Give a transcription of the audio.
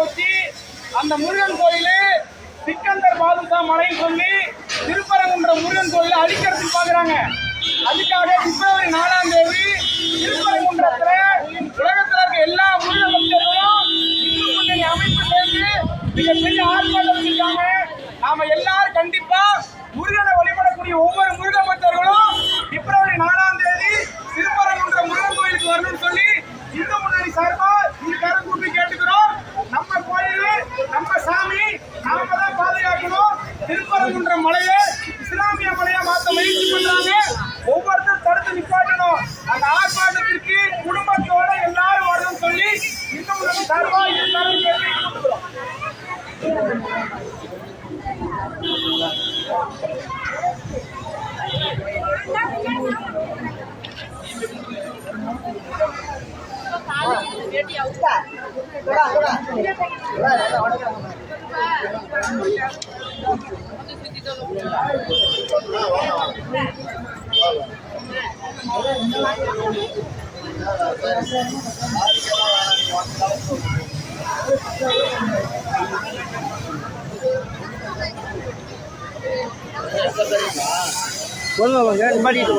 வச்சு அந்த முருகன் கோயிலு சிக்கந்தர் பாதுஷா மலைன்னு சொல்லி திருப்பரங்குன்ற முருகன் கோயிலை அழிக்கிறதுக்கு பாக்குறாங்க. அதுக்காக பிப்ரவரி 4ஆம் தேதி திருப்பரங்குன்றத்துல உலகத்துல இருக்க எல்லா முருகன் பக்தர்களும் இந்து முன்னணி அமைப்பு சேர்ந்து மிகப்பெரிய ஆர்ப்பாட்டம் செஞ்சாங்க. நாம எல்லாரும் கண்டிப்பா முருகனை வழிபடக்கூடிய ஒவ்வொரு முருகன் பக்தர்களும் பிப்ரவரி 4ஆம் தேதி திருப்பரங்குன்ற முருகன் கோயிலுக்கு வரணும்னு சொல்லி இந்து முன்னணி சார்பா இதுக்காக கூப்பி கேட்டுக்கிறோம். நம்ம கோயில் நம்ம சாமி நாம தான் பாதுகாக்கணும். திருப்பரங்குன்ற மலையை இஸ்லாமிய மலையா மாத்த முயற்சி பண்றாங்க. ஒவ்வொருத்தரும் தடுத்து நிப்பாட்டணும். அந்த ஆர்ப்பாட்டத்திற்கு குடும்பத்தோட எல்லாரும் வரணும்னு சொல்லி இந்து முன்னணி சார்பா எல்லாரும் கேட்டு கொடுக்கிறோம். சொல்லுங்க மாட்டிட்டு